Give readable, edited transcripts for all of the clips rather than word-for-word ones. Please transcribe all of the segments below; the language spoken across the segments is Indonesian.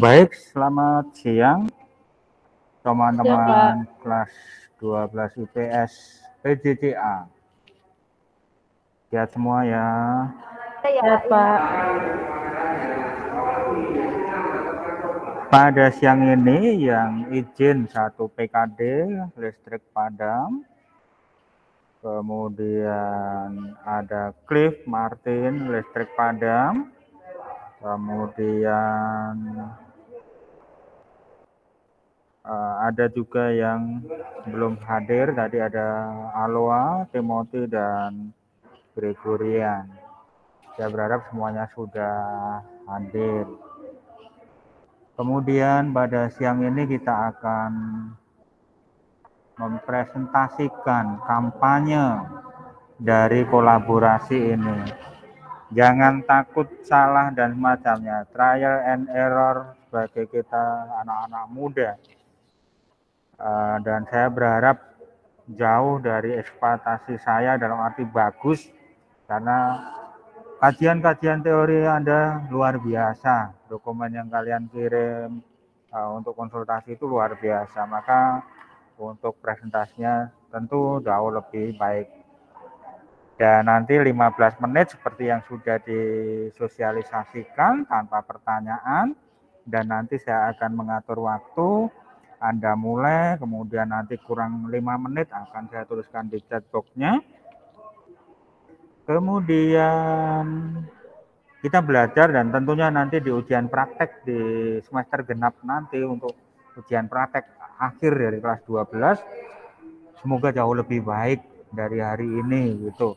Baik, selamat siang teman-teman kelas 12 IPS PJCA. Lihat semua ya. Ya, Pak. Pada siang ini yang izin 1 PKD listrik padam. Kemudian ada Cliff Martin listrik padam. Kemudian ada juga yang belum hadir, tadi ada Aloa, Timothy, dan Gregorian. Saya berharap semuanya sudah hadir. Kemudian pada siang ini kita akan mempresentasikan kampanye dari kolaborasi ini. Jangan takut salah dan semacamnya, trial and error sebagai kita anak-anak muda. Dan saya berharap jauh dari ekspektasi saya dalam arti bagus, karena kajian-kajian teori Anda luar biasa, dokumen yang kalian kirim untuk konsultasi itu luar biasa, maka untuk presentasinya tentu jauh lebih baik. Dan nanti 15 menit seperti yang sudah disosialisasikan tanpa pertanyaan, dan nanti saya akan mengatur waktu. Anda mulai, kemudian nanti kurang 5 menit akan saya tuliskan di chat box-nya. Kemudian kita belajar, dan tentunya nanti di ujian praktek di semester genap nanti untuk ujian praktek akhir dari kelas 12, semoga jauh lebih baik dari hari ini gitu.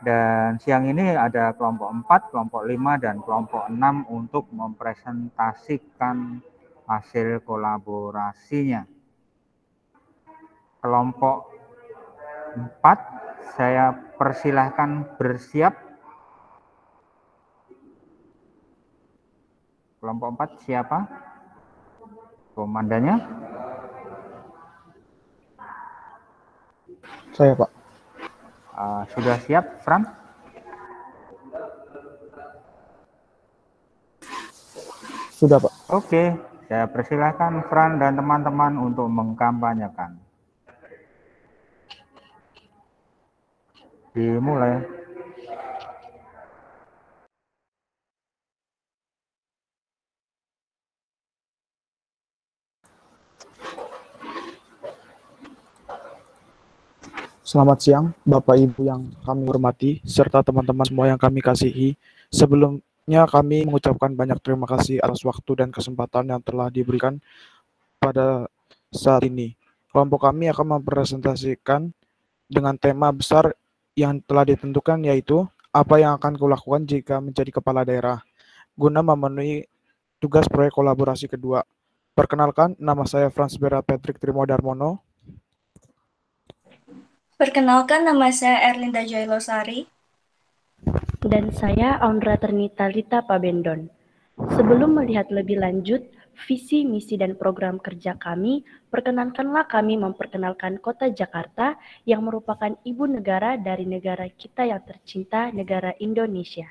Dan siang ini ada kelompok 4, kelompok 5, dan kelompok 6 untuk mempresentasikan hasil kolaborasinya. Kelompok 4 saya persilahkan bersiap. Kelompok 4 siapa? Komandannya? Saya, Pak. Sudah siap, Fran? Sudah, Pak. Oke, saya persilahkan Fran dan teman-teman untuk mengkampanyekan. Dimulai. Selamat siang, Bapak Ibu yang kami hormati, serta teman-teman semua yang kami kasihi. Sebelumnya kami mengucapkan banyak terima kasih atas waktu dan kesempatan yang telah diberikan pada saat ini. Kelompok kami akan mempresentasikan dengan tema besar yang telah ditentukan, yaitu apa yang akan kulakukan jika menjadi kepala daerah, guna memenuhi tugas proyek kolaborasi kedua. Perkenalkan, nama saya Frans Bera Patrick Trimodarmono. Perkenalkan, nama saya Erlinda Jailosari. Dan saya Aundra Ternita Rita Pabendon. Sebelum melihat lebih lanjut visi, misi, dan program kerja kami, perkenankanlah kami memperkenalkan Kota Jakarta yang merupakan ibu negara dari negara kita yang tercinta, negara Indonesia.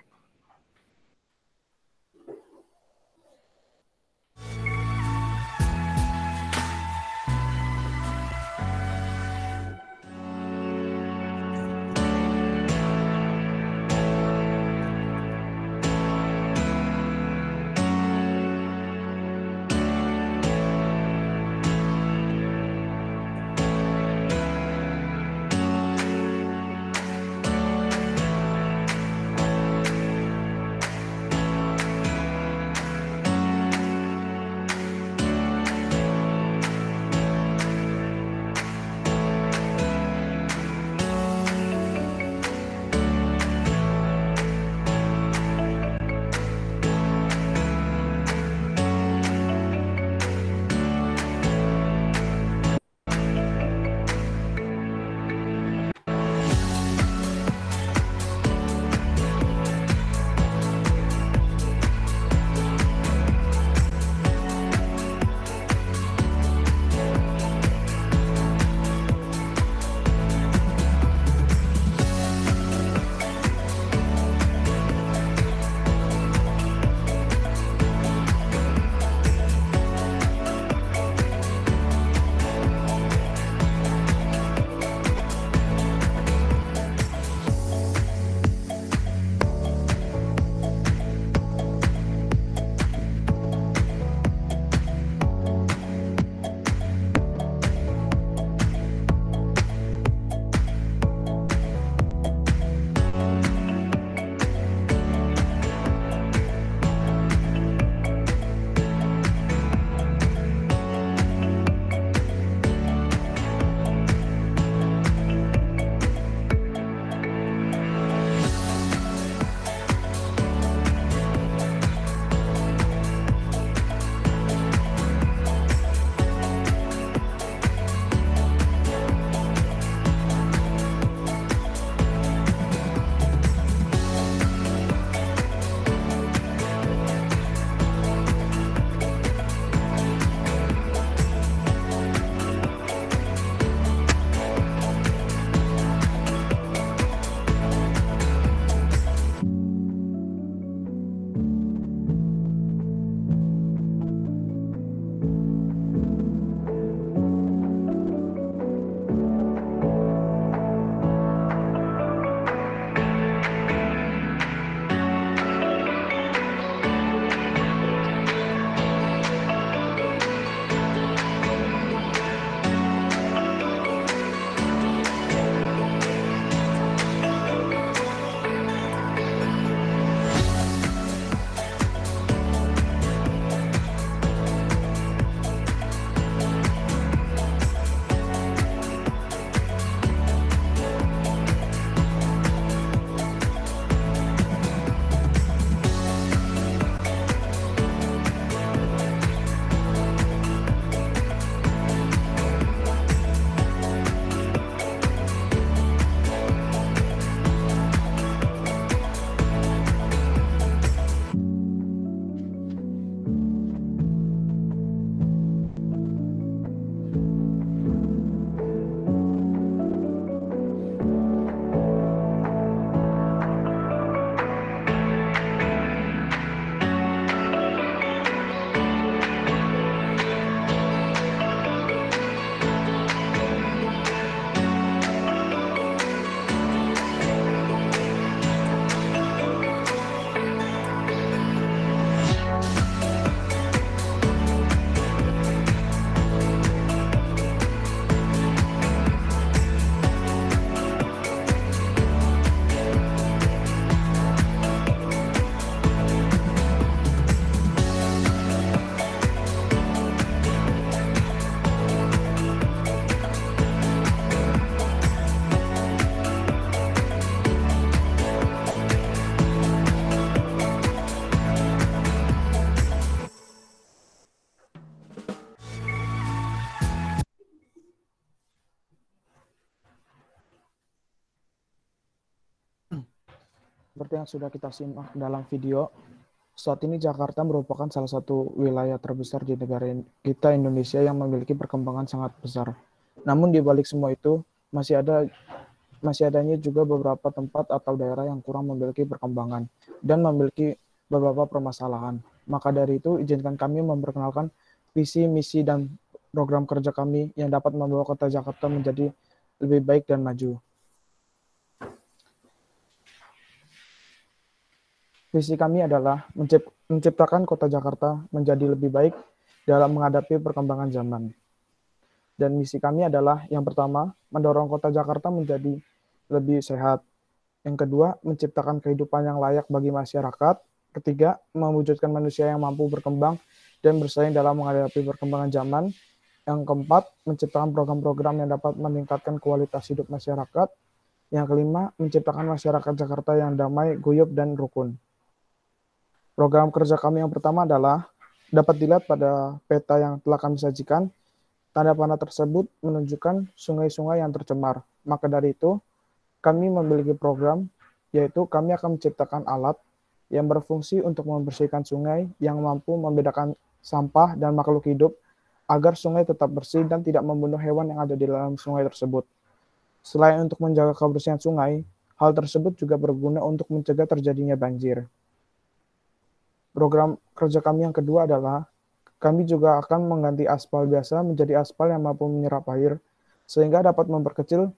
Seperti yang sudah kita simak dalam video, saat ini Jakarta merupakan salah satu wilayah terbesar di negara kita Indonesia yang memiliki perkembangan sangat besar. Namun di balik semua itu masih adanya juga beberapa tempat atau daerah yang kurang memiliki perkembangan dan memiliki beberapa permasalahan. Maka dari itu izinkan kami memperkenalkan visi, misi, dan program kerja kami yang dapat membawa kota Jakarta menjadi lebih baik dan maju. Visi kami adalah menciptakan kota Jakarta menjadi lebih baik dalam menghadapi perkembangan zaman. Dan misi kami adalah yang pertama, mendorong kota Jakarta menjadi lebih sehat. Yang kedua, menciptakan kehidupan yang layak bagi masyarakat. Ketiga, mewujudkan manusia yang mampu berkembang dan bersaing dalam menghadapi perkembangan zaman. Yang keempat, menciptakan program-program yang dapat meningkatkan kualitas hidup masyarakat. Yang kelima, menciptakan masyarakat Jakarta yang damai, guyup, dan rukun. Program kerja kami yang pertama adalah dapat dilihat pada peta yang telah kami sajikan. Tanda panah tersebut menunjukkan sungai-sungai yang tercemar. Maka dari itu, kami memiliki program, yaitu kami akan menciptakan alat yang berfungsi untuk membersihkan sungai yang mampu membedakan sampah dan makhluk hidup agar sungai tetap bersih dan tidak membunuh hewan yang ada di dalam sungai tersebut. Selain untuk menjaga kebersihan sungai, hal tersebut juga berguna untuk mencegah terjadinya banjir. Program kerja kami yang kedua adalah kami juga akan mengganti aspal biasa menjadi aspal yang mampu menyerap air, sehingga dapat memperkecil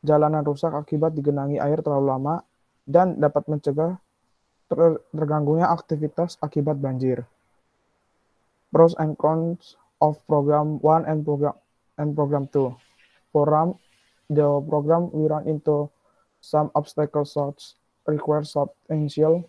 jalanan rusak akibat digenangi air terlalu lama dan dapat mencegah terganggunya aktivitas akibat banjir. Pros and cons of Program 1 and Program 2. The program we run into some obstacles such require substantial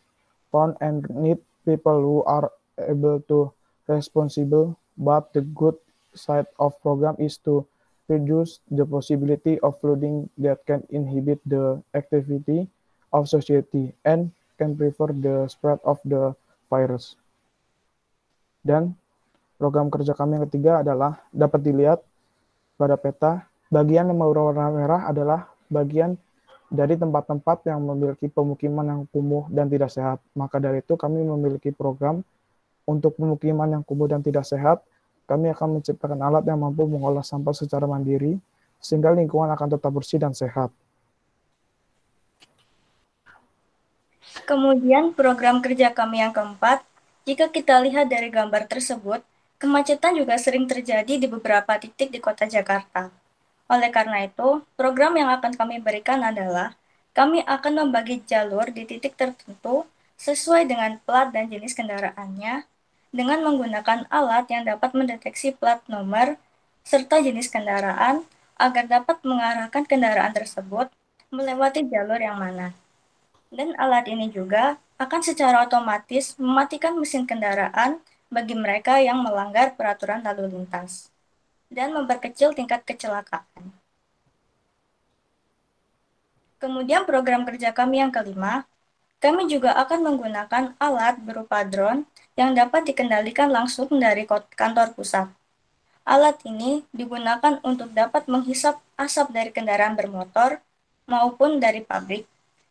fund and need people who are able to responsible, but the good side of program is to reduce the possibility of flooding that can inhibit the activity of society and can prevent the spread of the virus. Dan program kerja kami yang ketiga adalah dapat dilihat pada peta, bagian yang berwarna merah adalah bagian dari tempat-tempat yang memiliki pemukiman yang kumuh dan tidak sehat. Maka dari itu kami memiliki program untuk pemukiman yang kumuh dan tidak sehat. Kami akan menciptakan alat yang mampu mengolah sampah secara mandiri, sehingga lingkungan akan tetap bersih dan sehat. Kemudian program kerja kami yang keempat, jika kita lihat dari gambar tersebut, kemacetan juga sering terjadi di beberapa titik di kota Jakarta. Oleh karena itu, program yang akan kami berikan adalah kami akan membagi jalur di titik tertentu sesuai dengan plat dan jenis kendaraannya dengan menggunakan alat yang dapat mendeteksi plat nomor serta jenis kendaraan agar dapat mengarahkan kendaraan tersebut melewati jalur yang mana. Dan alat ini juga akan secara otomatis mematikan mesin kendaraan bagi mereka yang melanggar peraturan lalu lintas dan memperkecil tingkat kecelakaan. Kemudian program kerja kami yang kelima, kami juga akan menggunakan alat berupa drone yang dapat dikendalikan langsung dari kantor pusat. Alat ini digunakan untuk dapat menghisap asap dari kendaraan bermotor maupun dari pabrik,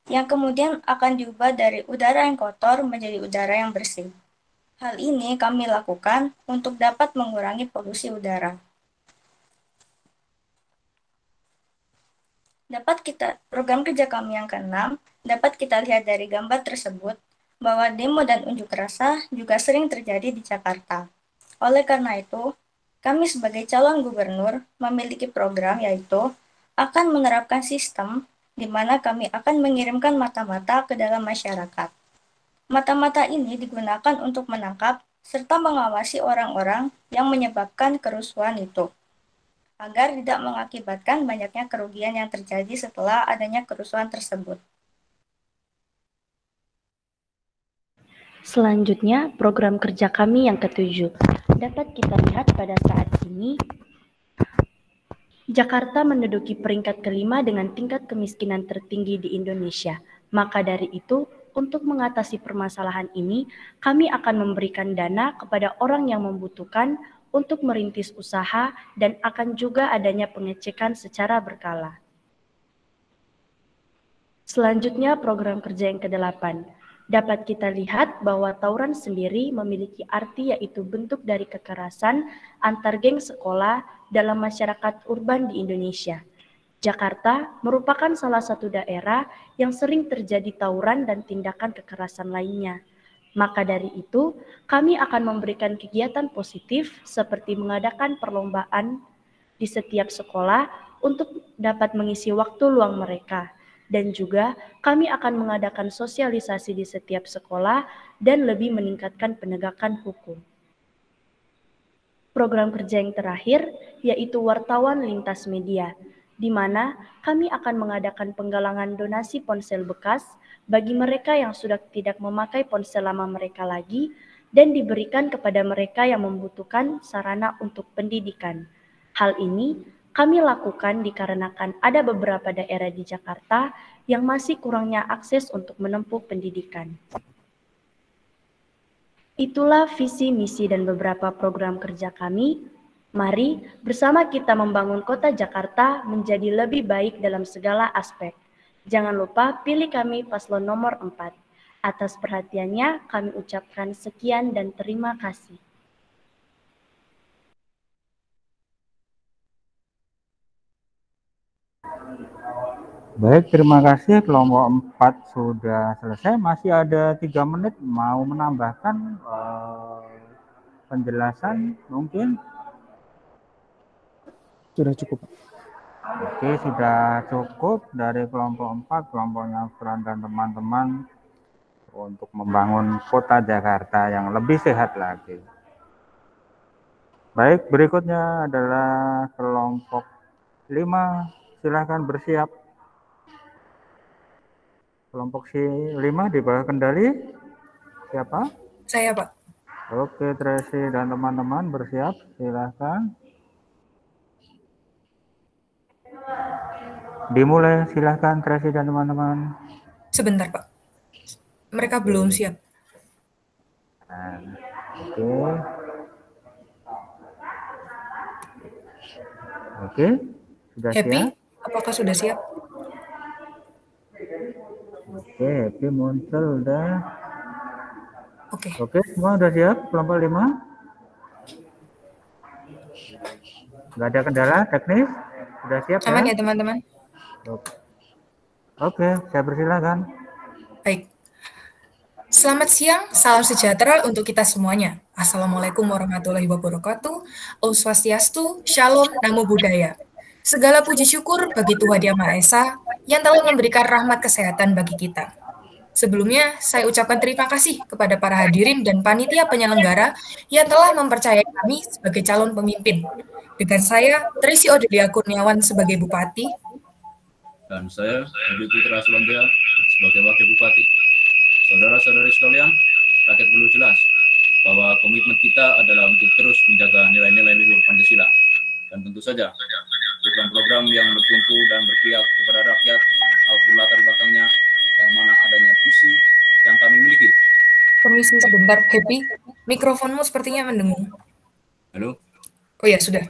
yang kemudian akan diubah dari udara yang kotor menjadi udara yang bersih. Hal ini kami lakukan untuk dapat mengurangi polusi udara. Program kerja kami yang keenam, dapat kita lihat dari gambar tersebut bahwa demo dan unjuk rasa juga sering terjadi di Jakarta. Oleh karena itu, kami sebagai calon gubernur memiliki program yaitu akan menerapkan sistem di mana kami akan mengirimkan mata-mata ke dalam masyarakat. Mata-mata ini digunakan untuk menangkap serta mengawasi orang-orang yang menyebabkan kerusuhan itu, agar tidak mengakibatkan banyaknya kerugian yang terjadi setelah adanya kerusuhan tersebut. Selanjutnya, program kerja kami yang ketujuh. Dapat kita lihat pada saat ini, Jakarta menduduki peringkat kelima dengan tingkat kemiskinan tertinggi di Indonesia. Maka dari itu, untuk mengatasi permasalahan ini, kami akan memberikan dana kepada orang yang membutuhkan untuk merintis usaha dan akan juga adanya pengecekan secara berkala. Selanjutnya program kerja yang ke-8. Dapat kita lihat bahwa tawuran sendiri memiliki arti yaitu bentuk dari kekerasan antar geng sekolah dalam masyarakat urban di Indonesia. Jakarta merupakan salah satu daerah yang sering terjadi tawuran dan tindakan kekerasan lainnya. Maka dari itu, kami akan memberikan kegiatan positif seperti mengadakan perlombaan di setiap sekolah untuk dapat mengisi waktu luang mereka. Dan juga kami akan mengadakan sosialisasi di setiap sekolah dan lebih meningkatkan penegakan hukum. Program kerja yang terakhir yaitu wartawan lintas media, di mana kami akan mengadakan penggalangan donasi ponsel bekas bagi mereka yang sudah tidak memakai ponsel lama mereka lagi dan diberikan kepada mereka yang membutuhkan sarana untuk pendidikan. Hal ini kami lakukan dikarenakan ada beberapa daerah di Jakarta yang masih kurangnya akses untuk menempuh pendidikan. Itulah visi, misi, dan beberapa program kerja kami. Mari bersama kita membangun kota Jakarta menjadi lebih baik dalam segala aspek. Jangan lupa pilih kami paslon nomor 4. Atas perhatiannya kami ucapkan sekian dan terima kasih. Baik, terima kasih. Kelompok 4 sudah selesai. Masih ada 3 menit. Mau menambahkan penjelasan mungkin? Sudah cukup, Pak. Oke, sudah cukup dari kelompok 4, kelompoknya Fran dan teman-teman untuk membangun kota Jakarta yang lebih sehat lagi. Baik, berikutnya adalah kelompok 5. Silahkan bersiap. Kelompok C5 di bawah kendali siapa? Saya, Pak. Oke, Tracy dan teman-teman bersiap, silahkan. Dimulai, silahkan Tracy dan teman-teman. Sebentar, Pak. Mereka belum siap. Oke. Oke, sudah Happy, siap? apakah sudah siap? Oke, Happy muncul udah. Oke. Oke, semua udah siap? Kelompok 5? Nggak ada kendala teknis? Sudah siap Aman ya? ya, teman-teman? Oke, saya persilakan. Baik. Selamat siang, salam sejahtera untuk kita semuanya. Assalamualaikum warahmatullahi wabarakatuh. Om Swastiastu, Shalom, Namo Buddhaya. Segala puji syukur bagi Tuhan Yang Maha Esa yang telah memberikan rahmat kesehatan bagi kita. Sebelumnya, saya ucapkan terima kasih kepada para hadirin dan panitia penyelenggara yang telah mempercayai kami sebagai calon pemimpin. Dengan saya, Tracy Odelia Kurniawan sebagai Bupati. Dan saya, Habib Putra Sulambia sebagai Wakil Bupati. Saudara-saudari sekalian, rakyat perlu jelas bahwa komitmen kita adalah untuk terus menjaga nilai-nilai luhur Pancasila. Dan tentu saja, program-program yang bertumpu dan berpihak kepada rakyat, maupun latar belakangnya, yang mana adanya visi yang kami miliki. Permisi sebentar, Happy. Mikrofonmu sepertinya mendengung. Halo? Oh ya, sudah.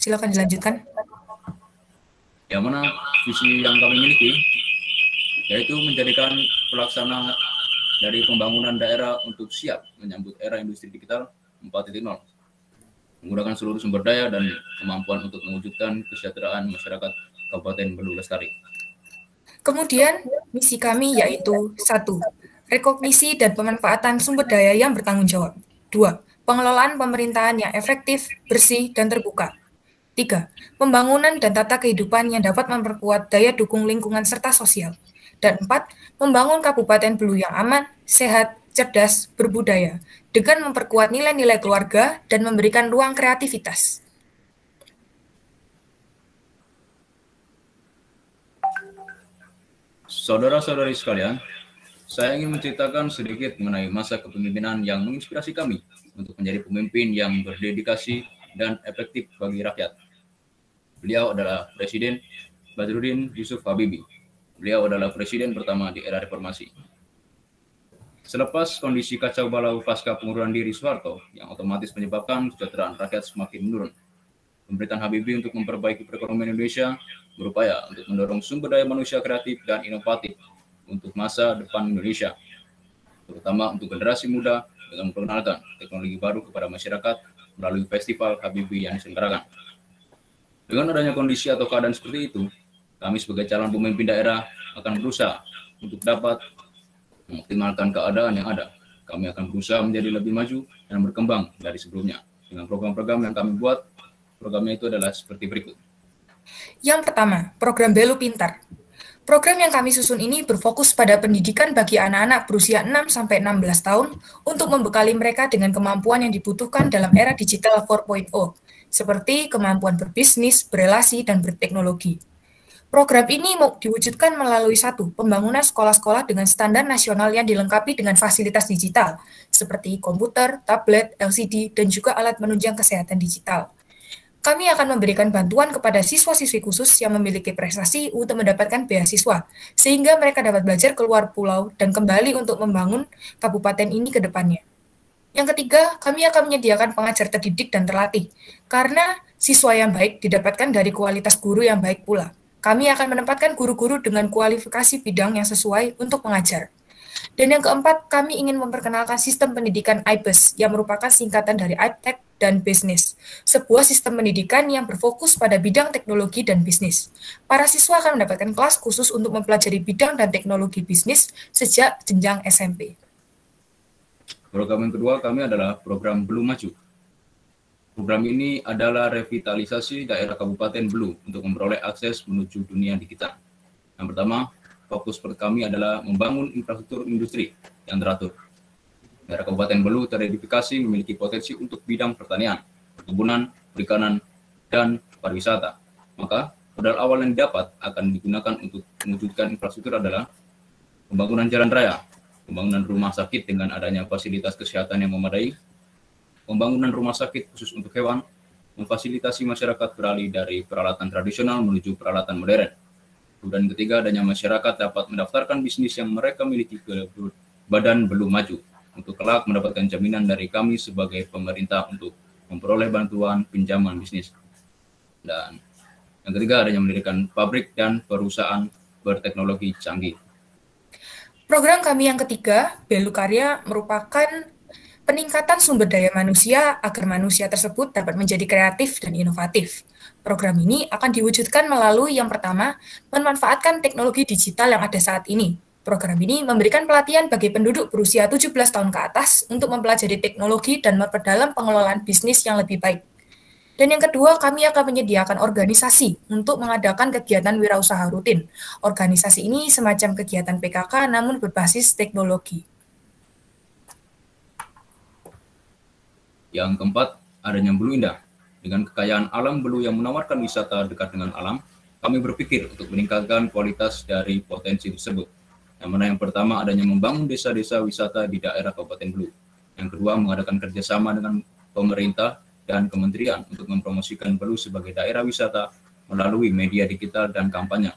Silakan dilanjutkan. Yang mana visi yang kami miliki, yaitu menjadikan pelaksana dari pembangunan daerah untuk siap menyambut era industri digital 4.0, menggunakan seluruh sumber daya dan kemampuan untuk mewujudkan kesejahteraan masyarakat Kabupaten Belu Lestari. Kemudian, misi kami yaitu 1. Rekognisi dan pemanfaatan sumber daya yang bertanggung jawab. 2. Pengelolaan pemerintahan yang efektif, bersih, dan terbuka. 3. Pembangunan dan tata kehidupan yang dapat memperkuat daya dukung lingkungan serta sosial. Dan 4. Membangun Kabupaten Belu yang aman, sehat, cerdas, berbudaya, dengan memperkuat nilai-nilai keluarga dan memberikan ruang kreativitas. Saudara-saudari sekalian, saya ingin menceritakan sedikit mengenai masa kepemimpinan yang menginspirasi kami untuk menjadi pemimpin yang berdedikasi dan efektif bagi rakyat. Beliau adalah Presiden Badrudin Yusuf Habibie. Beliau adalah presiden pertama di era reformasi. Selepas kondisi kacau balau pasca pengunduran diri Soeharto yang otomatis menyebabkan kesejahteraan rakyat semakin menurun, pemerintahan Habibie untuk memperbaiki perekonomian Indonesia berupaya untuk mendorong sumber daya manusia kreatif dan inovatif untuk masa depan Indonesia, terutama untuk generasi muda dengan memperkenalkan teknologi baru kepada masyarakat melalui festival Habibie yang diselenggarakan. Dengan adanya kondisi atau keadaan seperti itu, kami sebagai calon pemimpin daerah akan berusaha untuk dapat mengoptimalkan keadaan yang ada. Kami akan berusaha menjadi lebih maju dan berkembang dari sebelumnya. Dengan program-program yang kami buat, programnya itu adalah seperti berikut. Yang pertama, program Belu Pintar. Program yang kami susun ini berfokus pada pendidikan bagi anak-anak berusia 6-16 tahun untuk membekali mereka dengan kemampuan yang dibutuhkan dalam era digital 4.0, seperti kemampuan berbisnis, berelasi, dan berteknologi. Program ini diwujudkan melalui pembangunan sekolah-sekolah dengan standar nasional yang dilengkapi dengan fasilitas digital, seperti komputer, tablet, LCD, dan juga alat menunjang kesehatan digital. Kami akan memberikan bantuan kepada siswa-siswi khusus yang memiliki prestasi untuk mendapatkan beasiswa, sehingga mereka dapat belajar keluar pulau dan kembali untuk membangun kabupaten ini ke depannya. Yang ketiga, kami akan menyediakan pengajar terdidik dan terlatih, karena siswa yang baik didapatkan dari kualitas guru yang baik pula. Kami akan menempatkan guru-guru dengan kualifikasi bidang yang sesuai untuk mengajar. Dan yang keempat, kami ingin memperkenalkan sistem pendidikan IBES yang merupakan singkatan dari IPTEK dan Business, sebuah sistem pendidikan yang berfokus pada bidang teknologi dan bisnis. Para siswa akan mendapatkan kelas khusus untuk mempelajari bidang dan teknologi bisnis sejak jenjang SMP. Program yang kedua kami adalah program Belu Maju. Program ini adalah revitalisasi daerah Kabupaten Belu untuk memperoleh akses menuju dunia digital. Yang pertama, fokus kami adalah membangun infrastruktur industri yang teratur. Daerah Kabupaten Belu teridentifikasi memiliki potensi untuk bidang pertanian, perkebunan, perikanan, dan pariwisata. Maka, modal awal yang didapat akan digunakan untuk mewujudkan infrastruktur adalah pembangunan jalan raya, pembangunan rumah sakit dengan adanya fasilitas kesehatan yang memadai, pembangunan rumah sakit khusus untuk hewan, memfasilitasi masyarakat beralih dari peralatan tradisional menuju peralatan modern. Dan ketiga, adanya masyarakat dapat mendaftarkan bisnis yang mereka miliki ke Badan Belu Maju, untuk kelak mendapatkan jaminan dari kami sebagai pemerintah untuk memperoleh bantuan pinjaman bisnis. Dan yang ketiga, adanya mendirikan pabrik dan perusahaan berteknologi canggih. Program kami yang ketiga, Belu Karya, merupakan peningkatan sumber daya manusia agar manusia tersebut dapat menjadi kreatif dan inovatif. Program ini akan diwujudkan melalui yang pertama, memanfaatkan teknologi digital yang ada saat ini. Program ini memberikan pelatihan bagi penduduk berusia 17 tahun ke atas untuk mempelajari teknologi dan memperdalam pengelolaan bisnis yang lebih baik. Dan yang kedua, kami akan menyediakan organisasi untuk mengadakan kegiatan wirausaha rutin. Organisasi ini semacam kegiatan PKK namun berbasis teknologi. Yang keempat, adanya Belu Indah. Dengan kekayaan alam Belu yang menawarkan wisata dekat dengan alam, kami berpikir untuk meningkatkan kualitas dari potensi tersebut. Yang mana yang pertama, adanya membangun desa-desa wisata di daerah Kabupaten Belu. Yang kedua, mengadakan kerjasama dengan pemerintah dan kementerian untuk mempromosikan Belu sebagai daerah wisata melalui media digital dan kampanye.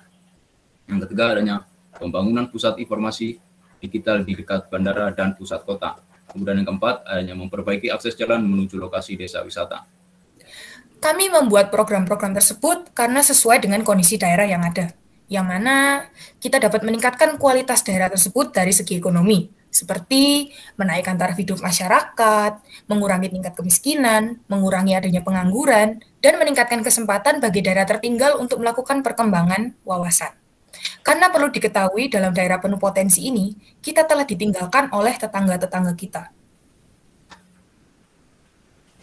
Yang ketiga, adanya pembangunan pusat informasi digital di dekat bandara dan pusat kota. Kemudian yang keempat, adanya memperbaiki akses jalan menuju lokasi desa wisata. Kami membuat program-program tersebut karena sesuai dengan kondisi daerah yang ada, yang mana kita dapat meningkatkan kualitas daerah tersebut dari segi ekonomi, seperti menaikkan taraf hidup masyarakat, mengurangi tingkat kemiskinan, mengurangi adanya pengangguran, dan meningkatkan kesempatan bagi daerah tertinggal untuk melakukan perkembangan wawasan. Karena perlu diketahui dalam daerah penuh potensi ini, kita telah ditinggalkan oleh tetangga-tetangga kita.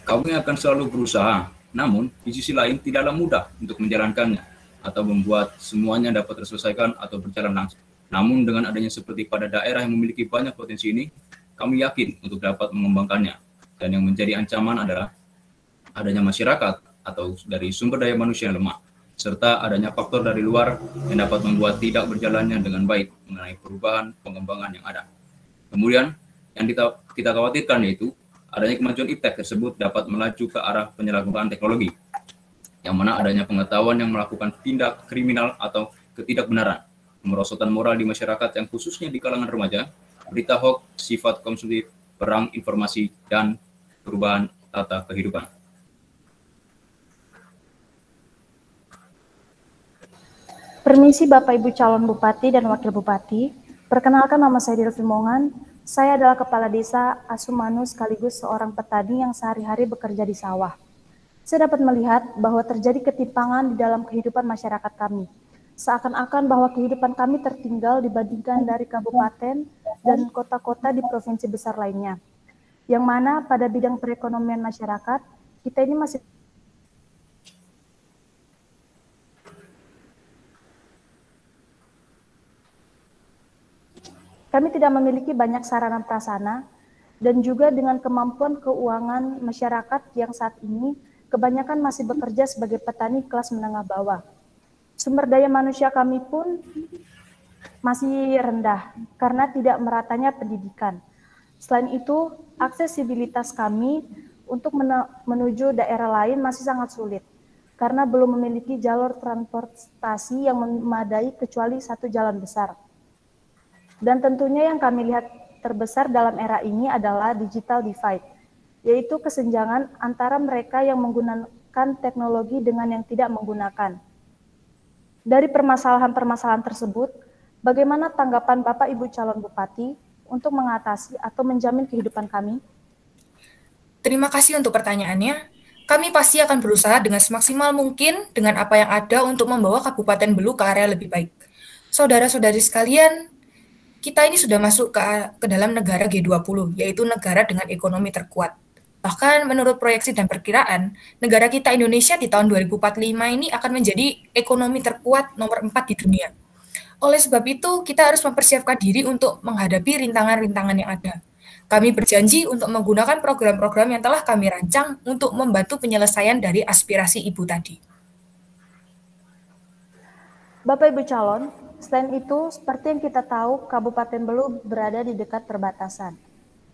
Kami akan selalu berusaha, namun di sisi lain tidaklah mudah untuk menjalankannya atau membuat semuanya dapat terselesaikan atau berjalan langsung. Namun dengan adanya seperti pada daerah yang memiliki banyak potensi ini, kami yakin untuk dapat mengembangkannya. Dan yang menjadi ancaman adalah adanya masyarakat atau dari sumber daya manusia yang lemah, serta adanya faktor dari luar yang dapat membuat tidak berjalannya dengan baik mengenai perubahan pengembangan yang ada. Kemudian yang kita khawatirkan yaitu adanya kemajuan iptek tersebut dapat melaju ke arah penyalahgunaan teknologi, yang mana adanya pengetahuan yang melakukan tindak kriminal atau ketidakbenaran, kemerosotan moral di masyarakat yang khususnya di kalangan remaja, berita hoax, sifat konsumtif, perang informasi, dan perubahan tata kehidupan. Permisi Bapak Ibu calon Bupati dan Wakil Bupati, perkenalkan nama saya Delvi Mongan. Saya adalah Kepala Desa Asumanu sekaligus seorang petani yang sehari-hari bekerja di sawah. Saya dapat melihat bahwa terjadi ketimpangan di dalam kehidupan masyarakat kami. Seakan-akan bahwa kehidupan kami tertinggal dibandingkan dari kabupaten dan kota-kota di provinsi besar lainnya. Yang mana pada bidang perekonomian masyarakat, kita ini masih kami tidak memiliki banyak sarana prasarana dan juga dengan kemampuan keuangan masyarakat yang saat ini kebanyakan masih bekerja sebagai petani kelas menengah bawah. Sumber daya manusia kami pun masih rendah karena tidak meratanya pendidikan. Selain itu, aksesibilitas kami untuk menuju daerah lain masih sangat sulit karena belum memiliki jalur transportasi yang memadai kecuali satu jalan besar. Dan tentunya yang kami lihat terbesar dalam era ini adalah digital divide, yaitu kesenjangan antara mereka yang menggunakan teknologi dengan yang tidak menggunakan. Dari permasalahan-permasalahan tersebut, bagaimana tanggapan Bapak Ibu calon Bupati untuk mengatasi atau menjamin kehidupan kami? Terima kasih untuk pertanyaannya. Kami pasti akan berusaha dengan semaksimal mungkin dengan apa yang ada untuk membawa Kabupaten Belu ke area lebih baik. Saudara-saudari sekalian, kita ini sudah masuk ke dalam negara G20, yaitu negara dengan ekonomi terkuat. Bahkan menurut proyeksi dan perkiraan, negara kita Indonesia di tahun 2045 ini akan menjadi ekonomi terkuat nomor 4 di dunia. Oleh sebab itu, kita harus mempersiapkan diri untuk menghadapi rintangan-rintangan yang ada. Kami berjanji untuk menggunakan program-program yang telah kami rancang untuk membantu penyelesaian dari aspirasi Ibu tadi. Bapak Ibu calon, selain itu, seperti yang kita tahu, Kabupaten Belu berada di dekat perbatasan.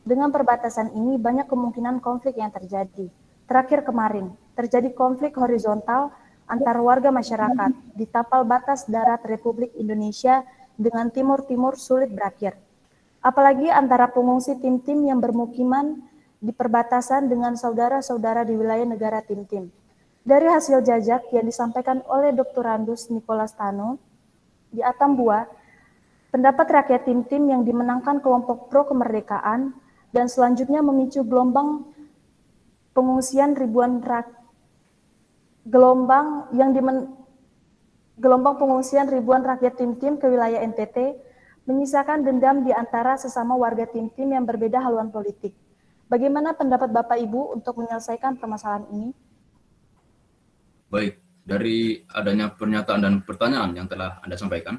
Dengan perbatasan ini, banyak kemungkinan konflik yang terjadi. Terakhir kemarin, terjadi konflik horizontal antara warga masyarakat di tapal batas darat Republik Indonesia dengan timur-timur sulit berakhir. Apalagi antara pengungsi tim-tim yang bermukiman di perbatasan dengan saudara-saudara di wilayah negara tim-tim. Dari hasil jajak yang disampaikan oleh Dr. Randus Nicholas Tano, di Atambua, pendapat rakyat tim-tim yang dimenangkan kelompok pro kemerdekaan dan selanjutnya memicu gelombang pengungsian gelombang pengungsian ribuan rakyat tim-tim ke wilayah NTT menyisakan dendam di antara sesama warga tim-tim yang berbeda haluan politik. Bagaimana pendapat Bapak Ibu untuk menyelesaikan permasalahan ini? Baik, dari adanya pernyataan dan pertanyaan yang telah Anda sampaikan,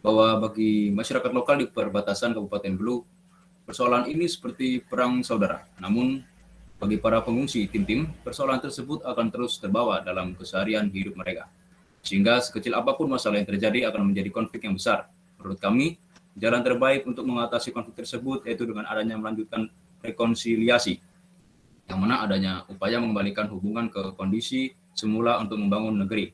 bahwa bagi masyarakat lokal di perbatasan Kabupaten Belu, persoalan ini seperti perang saudara. Namun, bagi para pengungsi tim-tim, persoalan tersebut akan terus terbawa dalam keseharian hidup mereka. Sehingga sekecil apapun masalah yang terjadi akan menjadi konflik yang besar. Menurut kami, jalan terbaik untuk mengatasi konflik tersebut yaitu dengan adanya melanjutkan rekonsiliasi, yang mana adanya upaya mengembalikan hubungan ke kondisi semula untuk membangun negeri.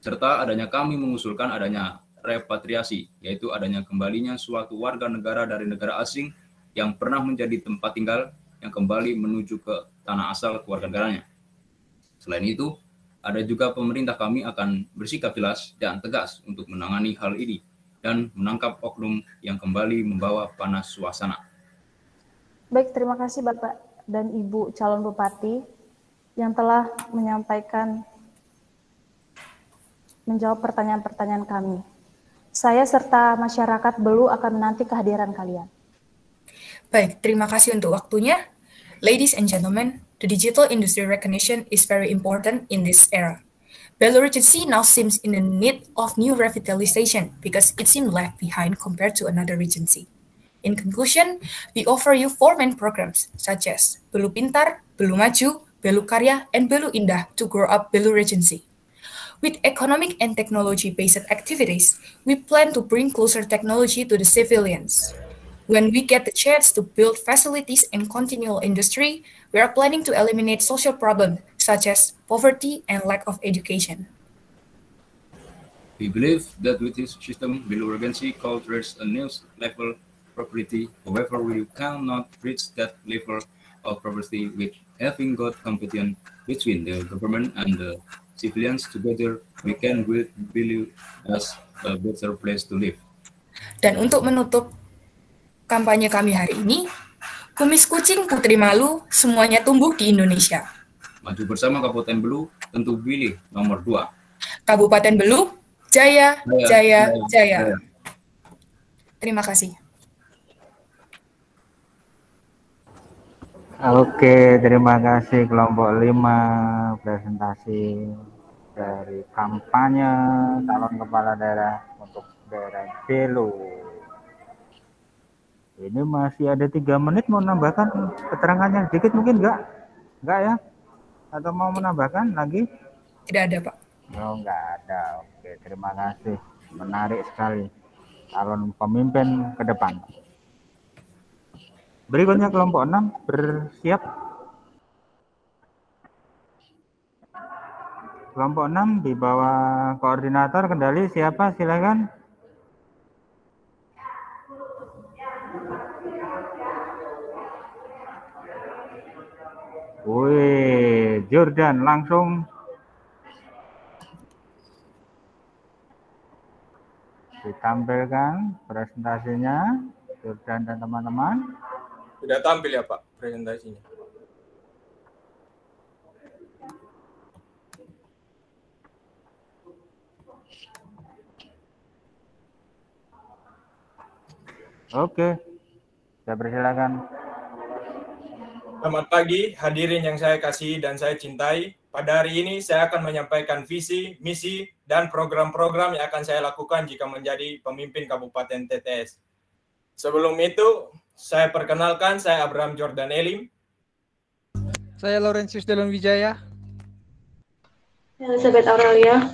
Serta adanya kami mengusulkan adanya repatriasi, yaitu adanya kembalinya suatu warga negara dari negara asing yang pernah menjadi tempat tinggal yang kembali menuju ke tanah asal kewarganegaranya. Selain itu, ada juga pemerintah kami akan bersikap jelas dan tegas untuk menangani hal ini dan menangkap oknum yang kembali membawa panas suasana. Baik, terima kasih Bapak dan Ibu calon Bupati yang telah menjawab pertanyaan-pertanyaan kami. Saya serta masyarakat Belu akan menanti kehadiran kalian. Baik, terima kasih untuk waktunya. Ladies and gentlemen, the digital industry recognition is very important in this era. Belu Regency now seems in the need of new revitalization because it seemed left behind compared to another regency. In conclusion, we offer you 4 main programs such as Belu Pintar, Belu Maju, Belu Karya, and Belu Indah to grow up Belu Regency. With economic and technology-based activities, we plan to bring closer technology to the civilians. When we get the chance to build facilities and continual industry, we are planning to eliminate social problems such as poverty and lack of education. We believe that with this system, Belu Regency could reach a new level of prosperity. However, we cannot reach that level of prosperity with having good competition between the government and the civilians together, we can build as a better place to live. Dan untuk menutup kampanye kami hari ini, kumis kucing putri malu semuanya tumbuh di Indonesia. Maju bersama Kabupaten Belu, tentu pilih nomor 2. Kabupaten Belu, jaya, jaya, jaya. Terima kasih. Oke, terima kasih kelompok 5 presentasi dari kampanye calon kepala daerah untuk daerah Belu. Ini masih ada 3 menit, mau nambahkan keterangannya sedikit mungkin enggak ya? Atau mau menambahkan lagi? Tidak ada, Pak. Oh, enggak ada. Oke, terima kasih. Menarik sekali calon pemimpin ke depan. Berikutnya kelompok 6 bersiap. Kelompok 6 di bawah koordinator kendali siapa? Silakan. Wih, Jordan langsung ditampilkan presentasinya, Jordan dan teman-teman. Sudah tampil ya Pak presentasinya. Oke, saya persilakan. Selamat pagi, hadirin yang saya kasihi dan saya cintai. Pada hari ini saya akan menyampaikan visi, misi, dan program-program yang akan saya lakukan jika menjadi pemimpin Kabupaten TTS. Sebelum itu, saya perkenalkan, saya Abraham Jordan Elim. Saya Laurentius Delon Wijaya. Elizabeth Aurelia.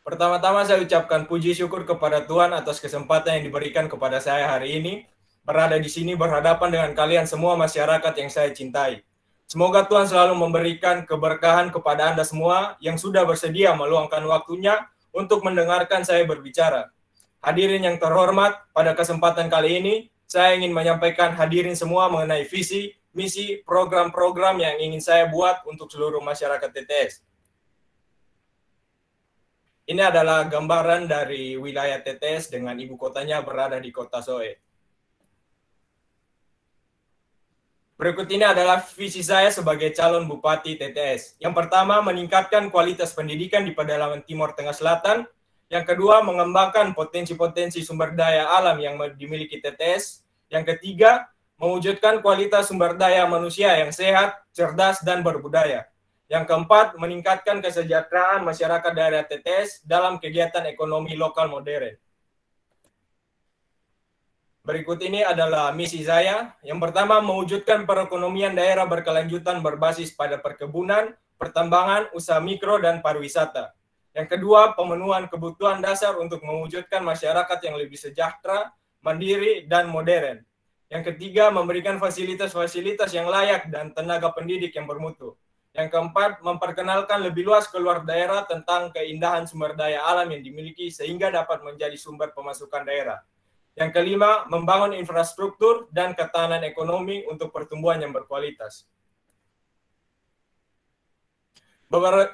Pertama-tama saya ucapkan puji syukur kepada Tuhan atas kesempatan yang diberikan kepada saya hari ini, berada di sini berhadapan dengan kalian semua masyarakat yang saya cintai. Semoga Tuhan selalu memberikan keberkahan kepada Anda semua yang sudah bersedia meluangkan waktunya untuk mendengarkan saya berbicara. Hadirin yang terhormat, pada kesempatan kali ini, saya ingin menyampaikan hadirin semua mengenai visi, misi, program-program yang ingin saya buat untuk seluruh masyarakat TTS. Ini adalah gambaran dari wilayah TTS dengan ibu kotanya berada di Kota Soe. Berikut ini adalah visi saya sebagai calon Bupati TTS. Yang pertama, meningkatkan kualitas pendidikan di pedalaman Timur Tengah Selatan. Yang kedua, mengembangkan potensi-potensi sumber daya alam yang dimiliki TTS. Yang ketiga, mewujudkan kualitas sumber daya manusia yang sehat, cerdas, dan berbudaya. Yang keempat, meningkatkan kesejahteraan masyarakat daerah TTS dalam kegiatan ekonomi lokal modern. Berikut ini adalah misi saya. Yang pertama, mewujudkan perekonomian daerah berkelanjutan berbasis pada perkebunan, pertambangan, usaha mikro, dan pariwisata. Yang kedua, pemenuhan kebutuhan dasar untuk mewujudkan masyarakat yang lebih sejahtera, mandiri, dan modern. Yang ketiga, memberikan fasilitas-fasilitas yang layak dan tenaga pendidik yang bermutu. Yang keempat, memperkenalkan lebih luas keluar daerah tentang keindahan sumber daya alam yang dimiliki sehingga dapat menjadi sumber pemasukan daerah. Yang kelima, membangun infrastruktur dan ketahanan ekonomi untuk pertumbuhan yang berkualitas.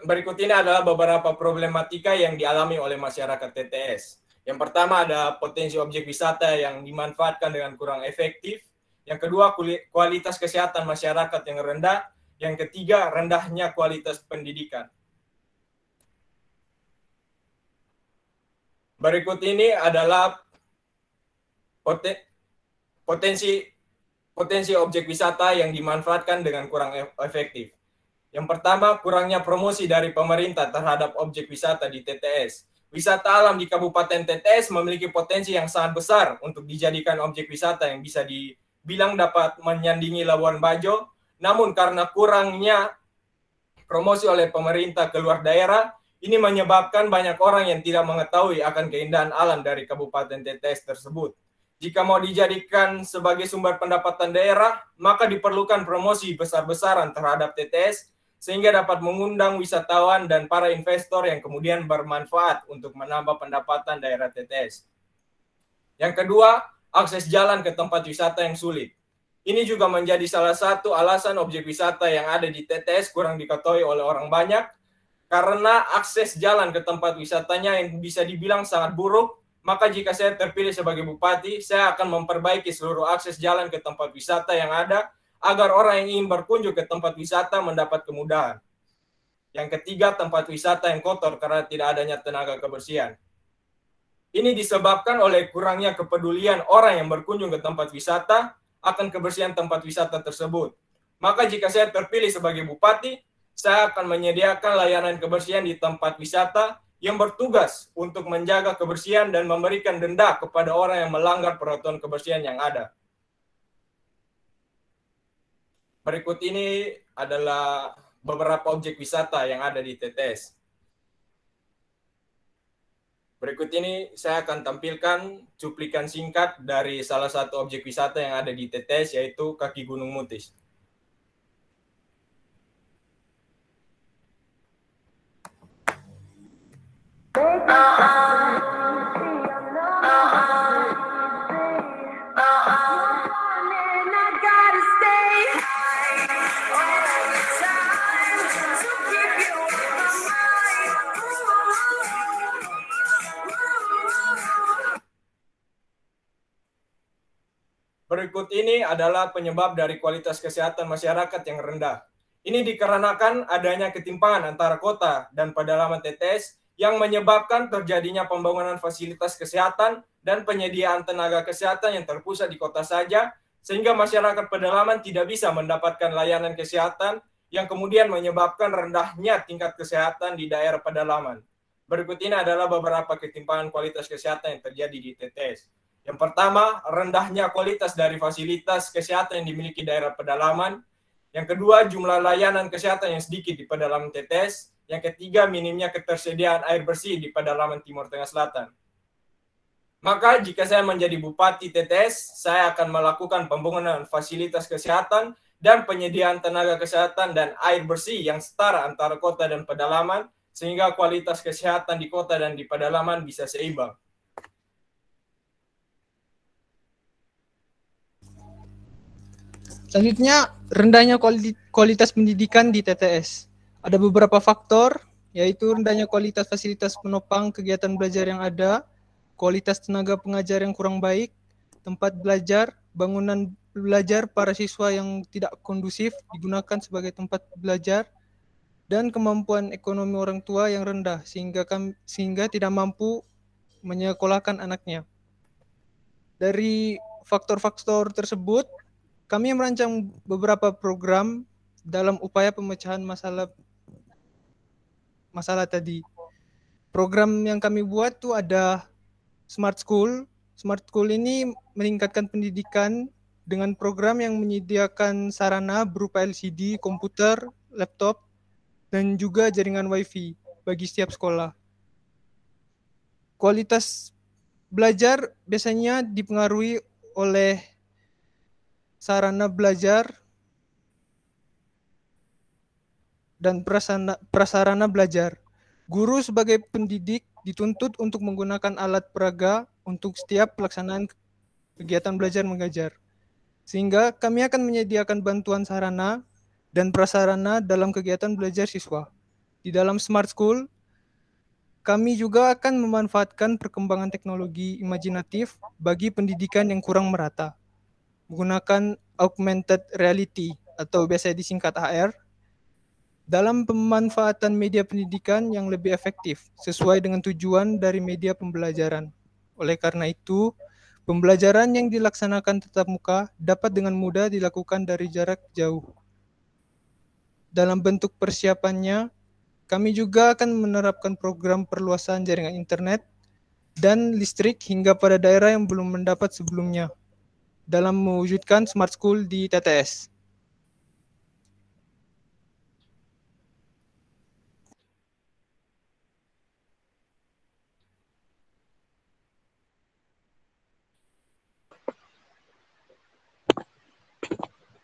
Berikut ini adalah beberapa problematika yang dialami oleh masyarakat TTS. Yang pertama ada potensi objek wisata yang dimanfaatkan dengan kurang efektif. Yang kedua, kualitas kesehatan masyarakat yang rendah. Yang ketiga, rendahnya kualitas pendidikan. Berikut ini adalah potensi objek wisata yang dimanfaatkan dengan kurang efektif. Yang pertama, kurangnya promosi dari pemerintah terhadap objek wisata di TTS. Wisata alam di Kabupaten TTS memiliki potensi yang sangat besar untuk dijadikan objek wisata yang bisa dibilang dapat menyandingi Labuan Bajo. Namun karena kurangnya promosi oleh pemerintah keluar daerah, ini menyebabkan banyak orang yang tidak mengetahui akan keindahan alam dari Kabupaten TTS tersebut. Jika mau dijadikan sebagai sumber pendapatan daerah, maka diperlukan promosi besar-besaran terhadap TTS, sehingga dapat mengundang wisatawan dan para investor yang kemudian bermanfaat untuk menambah pendapatan daerah TTS. Yang kedua, akses jalan ke tempat wisata yang sulit. Ini juga menjadi salah satu alasan objek wisata yang ada di TTS kurang diketahui oleh orang banyak, karena akses jalan ke tempat wisatanya yang bisa dibilang sangat buruk. Maka jika saya terpilih sebagai bupati, saya akan memperbaiki seluruh akses jalan ke tempat wisata yang ada, agar orang yang ingin berkunjung ke tempat wisata mendapat kemudahan. Yang ketiga, tempat wisata yang kotor karena tidak adanya tenaga kebersihan. Ini disebabkan oleh kurangnya kepedulian orang yang berkunjung ke tempat wisata akan kebersihan tempat wisata tersebut. Maka jika saya terpilih sebagai bupati, saya akan menyediakan layanan kebersihan di tempat wisata yang bertugas untuk menjaga kebersihan dan memberikan denda kepada orang yang melanggar peraturan kebersihan yang ada. Berikut ini adalah beberapa objek wisata yang ada di TTS. Berikut ini saya akan tampilkan cuplikan singkat dari salah satu objek wisata yang ada di TTS, yaitu kaki Gunung Mutis. Berikut ini adalah penyebab dari kualitas kesehatan masyarakat yang rendah. Ini dikarenakan adanya ketimpangan antara kota dan pedalaman TTS yang menyebabkan terjadinya pembangunan fasilitas kesehatan dan penyediaan tenaga kesehatan yang terpusat di kota saja, sehingga masyarakat pedalaman tidak bisa mendapatkan layanan kesehatan yang kemudian menyebabkan rendahnya tingkat kesehatan di daerah pedalaman. Berikut ini adalah beberapa ketimpangan kualitas kesehatan yang terjadi di TTS. Yang pertama, rendahnya kualitas dari fasilitas kesehatan yang dimiliki daerah pedalaman. Yang kedua, jumlah layanan kesehatan yang sedikit di pedalaman TTS. Yang ketiga, minimnya ketersediaan air bersih di pedalaman Timur Tengah Selatan. Maka jika saya menjadi Bupati TTS, saya akan melakukan pembangunan fasilitas kesehatan dan penyediaan tenaga kesehatan dan air bersih yang setara antara kota dan pedalaman, sehingga kualitas kesehatan di kota dan di pedalaman bisa seimbang. Selanjutnya, rendahnya kualitas pendidikan di TTS. Ada beberapa faktor, yaitu rendahnya kualitas fasilitas penopang kegiatan belajar yang ada, kualitas tenaga pengajar yang kurang baik, tempat belajar, bangunan belajar para siswa yang tidak kondusif digunakan sebagai tempat belajar, dan kemampuan ekonomi orang tua yang rendah sehingga tidak mampu menyekolahkan anaknya. Dari faktor-faktor tersebut, kami merancang beberapa program dalam upaya pemecahan masalah tadi. Program yang kami buat tuh ada Smart School. Smart School ini meningkatkan pendidikan dengan program yang menyediakan sarana berupa LCD, komputer, laptop, dan juga jaringan WiFi bagi setiap sekolah. Kualitas belajar biasanya dipengaruhi oleh sarana belajar dan prasarana belajar. Guru sebagai pendidik dituntut untuk menggunakan alat peraga untuk setiap pelaksanaan kegiatan belajar mengajar. Sehingga kami akan menyediakan bantuan sarana dan prasarana dalam kegiatan belajar siswa. Di dalam Smart School, kami juga akan memanfaatkan perkembangan teknologi imajinatif bagi pendidikan yang kurang merata, menggunakan augmented reality atau biasa disingkat AR, dalam pemanfaatan media pendidikan yang lebih efektif sesuai dengan tujuan dari media pembelajaran. Oleh karena itu, pembelajaran yang dilaksanakan tatap muka dapat dengan mudah dilakukan dari jarak jauh. Dalam bentuk persiapannya, kami juga akan menerapkan program perluasan jaringan internet dan listrik hingga pada daerah yang belum mendapat sebelumnya dalam mewujudkan Smart School di TTS.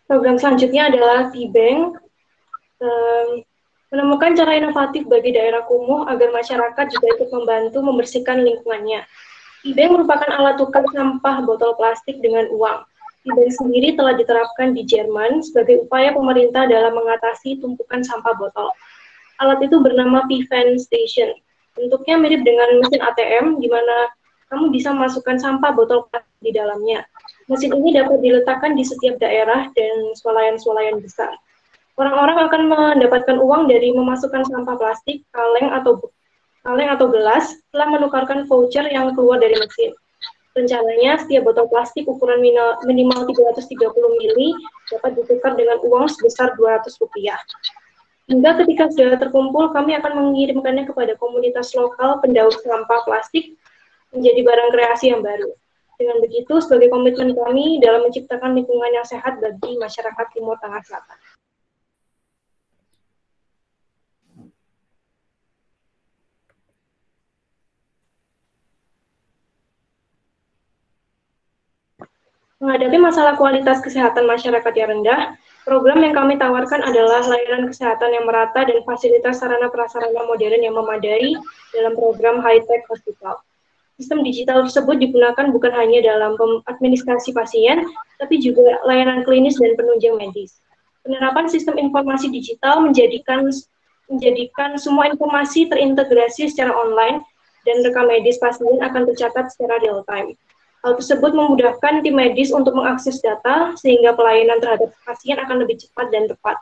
Program selanjutnya adalah T-Bank, menemukan cara inovatif bagi daerah kumuh agar masyarakat juga ikut membantu membersihkan lingkungannya. T-Bank merupakan alat tukar sampah botol plastik dengan uang. Bag sendiri telah diterapkan di Jerman sebagai upaya pemerintah dalam mengatasi tumpukan sampah botol. Alat itu bernama P-Fan Station. Bentuknya mirip dengan mesin ATM, di mana kamu bisa memasukkan sampah botol plastik di dalamnya. Mesin ini dapat diletakkan di setiap daerah dan swalayan-swalayan besar. Orang-orang akan mendapatkan uang dari memasukkan sampah plastik, kaleng atau gelas, setelah menukarkan voucher yang keluar dari mesin. Rencananya, setiap botol plastik ukuran minimal 330 ml dapat ditukar dengan uang sebesar Rp200. Hingga ketika sudah terkumpul, kami akan mengirimkannya kepada komunitas lokal pendaur sampah plastik menjadi barang kreasi yang baru. Dengan begitu, sebagai komitmen kami dalam menciptakan lingkungan yang sehat bagi masyarakat Timur Tengah Selatan. Menghadapi masalah kualitas kesehatan masyarakat yang rendah, program yang kami tawarkan adalah layanan kesehatan yang merata dan fasilitas sarana prasarana modern yang memadai dalam program high-tech hospital. Sistem digital tersebut digunakan bukan hanya dalam administrasi pasien, tapi juga layanan klinis dan penunjang medis. Penerapan sistem informasi digital menjadikan semua informasi terintegrasi secara online dan rekam medis pasien akan tercatat secara real-time. Hal tersebut memudahkan tim medis untuk mengakses data sehingga pelayanan terhadap pasien akan lebih cepat dan tepat.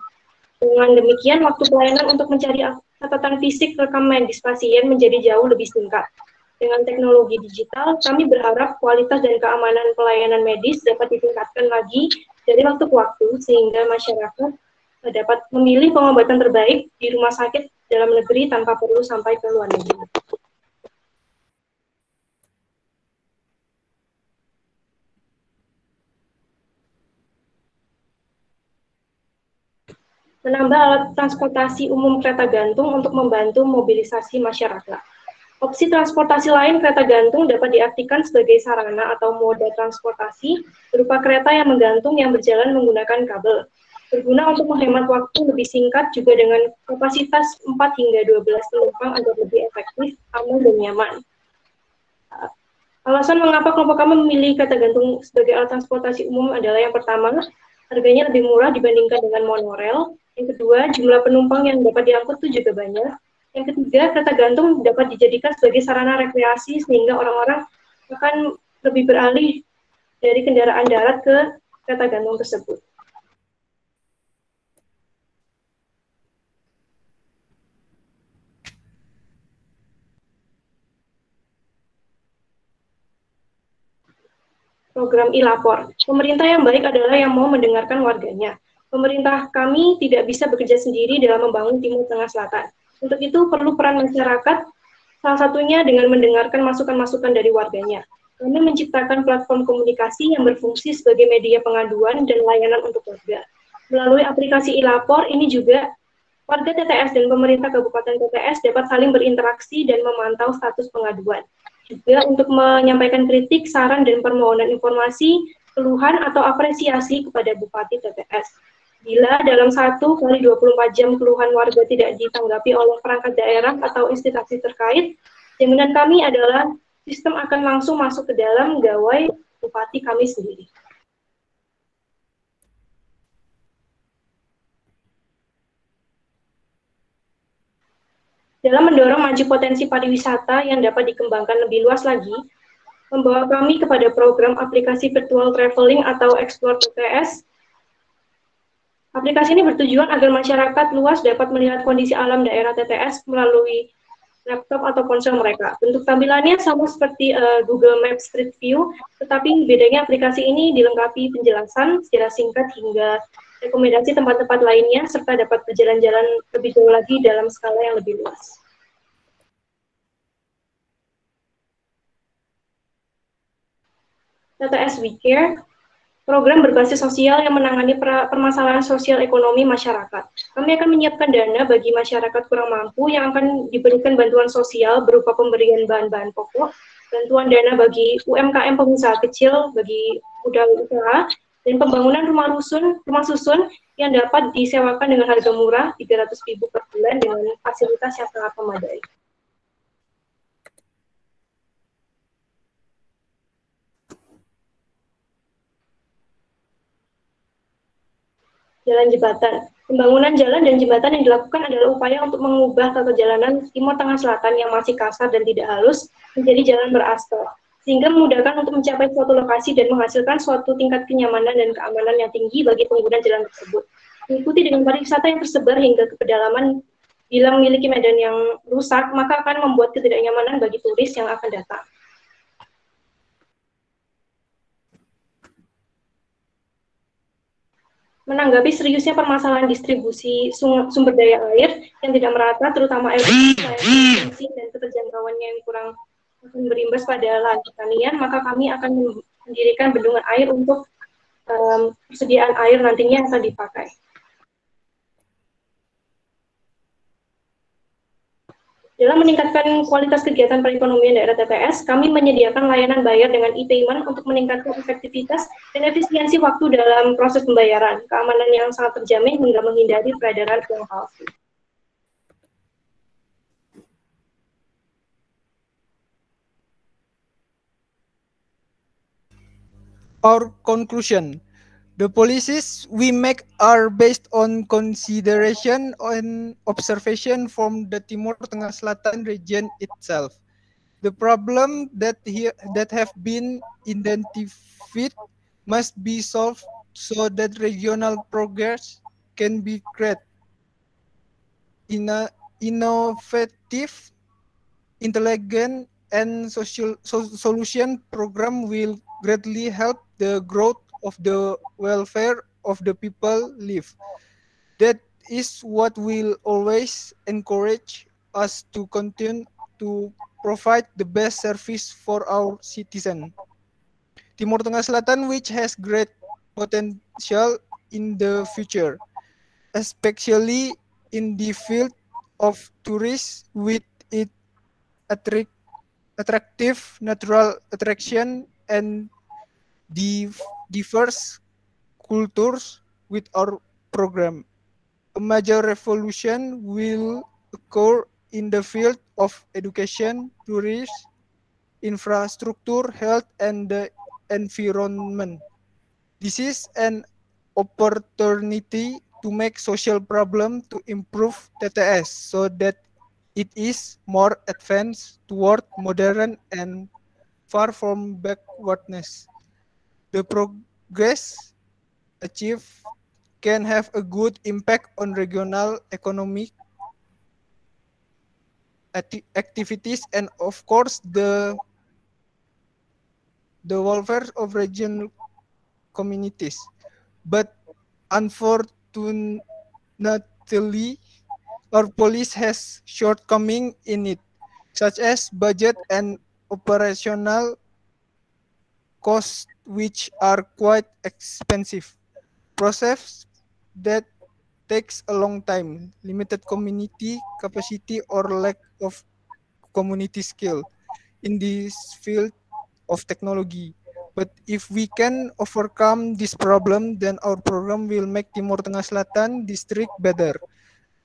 Dengan demikian, waktu pelayanan untuk mencari catatan fisik rekam medis pasien menjadi jauh lebih singkat. Dengan teknologi digital, kami berharap kualitas dan keamanan pelayanan medis dapat ditingkatkan lagi dari waktu ke waktu, sehingga masyarakat dapat memilih pengobatan terbaik di rumah sakit dalam negeri tanpa perlu sampai ke luar negeri. Menambah alat transportasi umum kereta gantung untuk membantu mobilisasi masyarakat. Opsi transportasi lain kereta gantung dapat diartikan sebagai sarana atau moda transportasi berupa kereta yang menggantung yang berjalan menggunakan kabel. Berguna untuk menghemat waktu lebih singkat juga dengan kapasitas 4 hingga 12 penumpang agar lebih efektif, aman, dan nyaman. Alasan mengapa kelompok kami memilih kereta gantung sebagai alat transportasi umum adalah yang pertama, harganya lebih murah dibandingkan dengan monorail. Yang kedua, jumlah penumpang yang dapat diangkut itu juga banyak. Yang ketiga, kereta gantung dapat dijadikan sebagai sarana rekreasi sehingga orang-orang akan lebih beralih dari kendaraan darat ke kereta gantung tersebut. Program e-lapor. Pemerintah yang baik adalah yang mau mendengarkan warganya. Pemerintah kami tidak bisa bekerja sendiri dalam membangun Timur Tengah Selatan. Untuk itu perlu peran masyarakat, salah satunya dengan mendengarkan masukan-masukan dari warganya. Kami menciptakan platform komunikasi yang berfungsi sebagai media pengaduan dan layanan untuk warga. Melalui aplikasi e-lapor ini juga warga TTS dan pemerintah Kabupaten TTS dapat saling berinteraksi dan memantau status pengaduan. Juga untuk menyampaikan kritik, saran, dan permohonan informasi, keluhan atau apresiasi kepada Bupati TTS. Bila dalam 1 kali 24 jam keluhan warga tidak ditanggapi oleh perangkat daerah atau institusi terkait, jaminan kami adalah sistem akan langsung masuk ke dalam gawai Bupati kami sendiri. Dalam mendorong maju potensi pariwisata yang dapat dikembangkan lebih luas lagi, membawa kami kepada program aplikasi virtual traveling atau Explore TTS. Aplikasi ini bertujuan agar masyarakat luas dapat melihat kondisi alam daerah TTS melalui laptop atau ponsel mereka. Bentuk tampilannya sama seperti Google Maps Street View, tetapi bedanya aplikasi ini dilengkapi penjelasan secara singkat hingga rekomendasi tempat-tempat lainnya, serta dapat berjalan-jalan lebih jauh lagi dalam skala yang lebih luas. TTS We Care, program berbasis sosial yang menangani permasalahan sosial ekonomi masyarakat. Kami akan menyiapkan dana bagi masyarakat kurang mampu yang akan diberikan bantuan sosial berupa pemberian bahan-bahan pokok, bantuan dana bagi UMKM pengusaha kecil, bagi modal usaha, dan pembangunan rumah susun yang dapat disewakan dengan harga murah 300.000 per bulan dengan fasilitas yang sangat memadai. jalan jembatan. Pembangunan jalan dan jembatan yang dilakukan adalah upaya untuk mengubah tata jalanan Timur Tengah Selatan yang masih kasar dan tidak halus menjadi jalan beraspal, sehingga memudahkan untuk mencapai suatu lokasi dan menghasilkan suatu tingkat kenyamanan dan keamanan yang tinggi bagi pengguna jalan tersebut. Mengikuti dengan pariwisata yang tersebar hingga ke pedalaman, bila memiliki medan yang rusak, maka akan membuat ketidaknyamanan bagi turis yang akan datang. Menanggapi seriusnya permasalahan distribusi sumber daya air yang tidak merata, terutama air bersih dan keterjangkauannya yang kurang akan berimbas pada lahan pertanian, maka kami akan mendirikan bendungan air untuk persediaan air nantinya yang akan dipakai. Dalam meningkatkan kualitas kegiatan perekonomian daerah TTS, kami menyediakan layanan bayar dengan e-payment untuk meningkatkan efektivitas dan efisiensi waktu dalam proses pembayaran, keamanan yang sangat terjamin hingga menghindari peredaran uang palsu. Our conclusion. The policies we make are based on consideration and observation from the Timur Tengah Selatan region itself. The problem that have been identified must be solved so that regional progress can be created. Innovative, intelligent, and solution program will greatly help the growth of the welfare of the people live. That is what will always encourage us to continue to provide the best service for our citizen. Timur Tengah Selatan, which has great potential in the future, especially in the field of tourism with its attractive natural attraction and diverse cultures with our program. A major revolution will occur in the field of education, tourism, infrastructure, health, and the environment. This is an opportunity to make social problem to improve TTS so that it is more advanced toward modern and far from backwardness. The progress achieved can have a good impact on regional economic activities and, of course, the welfare of regional communities. But unfortunately, our police has shortcomings in it, such as budget and operational costs, which are quite expensive. Process that takes a long time, limited community capacity, or lack of community skill in this field of technology. But if we can overcome this problem, then our program will make Timur Tengah Selatan district better.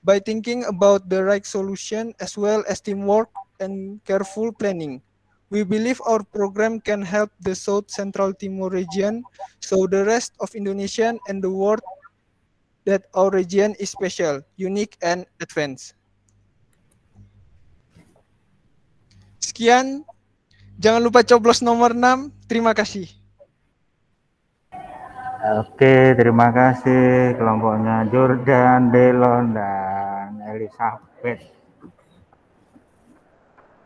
By thinking about the right solution as well as teamwork and careful planning, we believe our program can help the South Central Timor region, so the rest of Indonesia and the world that our region is special, unique, and advanced. Sekian, jangan lupa coblos nomor 6. Terima kasih. Oke, terima kasih kelompoknya Jordan, Delon, dan Elizabeth.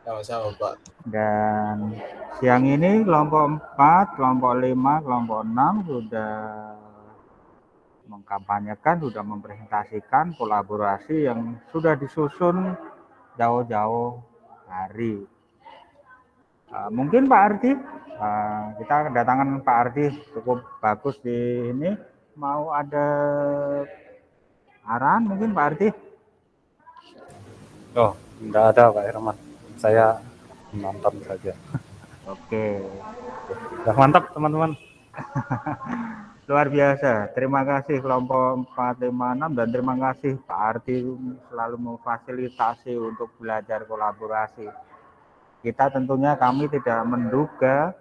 Sama-sama, Pak. Dan siang ini kelompok 4, kelompok 5, kelompok 6 sudah mengkampanyekan, sudah mempresentasikan kolaborasi yang sudah disusun jauh-jauh hari. Mungkin Pak Ardi, kita kedatangan Pak Ardi cukup bagus di ini. Mau ada arahan mungkin Pak Ardi? Oh, enggak ada Pak Herman. Saya nonton saja. Oke. Sudah mantap teman-teman. Luar biasa. Terima kasih kelompok 4, 5, 6 dan terima kasih Pak Ardi selalu memfasilitasi untuk belajar kolaborasi. Kita tentunya kami tidak menduga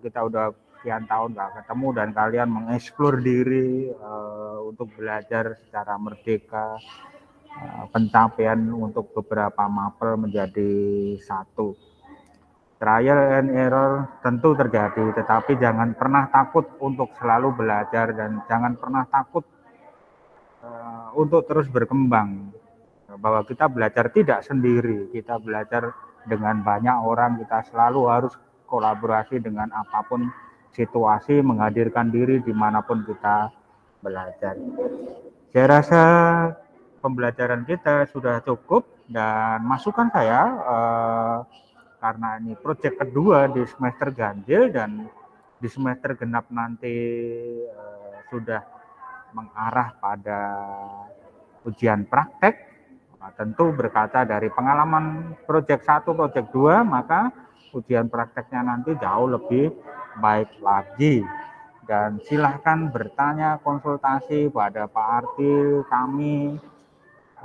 kita udah sekian tahun nggak ketemu dan kalian mengeksplor diri untuk belajar secara merdeka, pencapaian untuk beberapa mapel menjadi satu. Trial and error tentu terjadi, tetapi jangan pernah takut untuk selalu belajar dan jangan pernah takut untuk terus berkembang. Bahwa kita belajar tidak sendiri, kita belajar dengan banyak orang, kita selalu harus kolaborasi dengan apapun situasi, menghadirkan diri dimanapun kita belajar. Saya rasa pembelajaran kita sudah cukup dan masukan saya karena ini proyek kedua di semester ganjil dan di semester genap nanti sudah mengarah pada ujian praktek. Nah, tentu berkata dari pengalaman proyek 1, proyek 2, maka ujian prakteknya nanti jauh lebih baik lagi. Dan silahkan bertanya, konsultasi pada Pak Arti, kami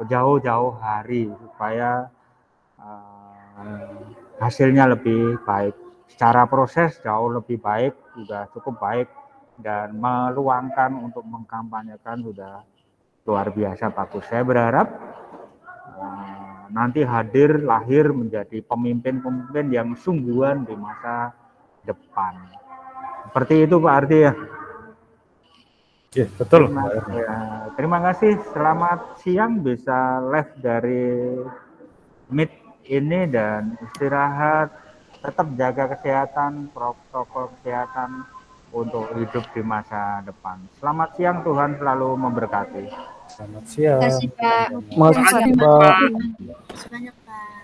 jauh-jauh hari supaya hasilnya lebih baik. Secara proses jauh lebih baik, sudah cukup baik, dan meluangkan untuk mengkampanyekan sudah luar biasa bagus. Saya berharap nanti lahir menjadi pemimpin-pemimpin yang sungguhan di masa depan. Seperti itu Pak Arti ya. Ya, betul. Terima kasih. Selamat siang, bisa live dari Meet ini dan istirahat, tetap jaga kesehatan, protokol kesehatan untuk hidup di masa depan. Selamat siang, Tuhan selalu memberkati. Selamat siang. Terima kasih Pak. Terima kasih Pak. Terima kasih banyak Pak.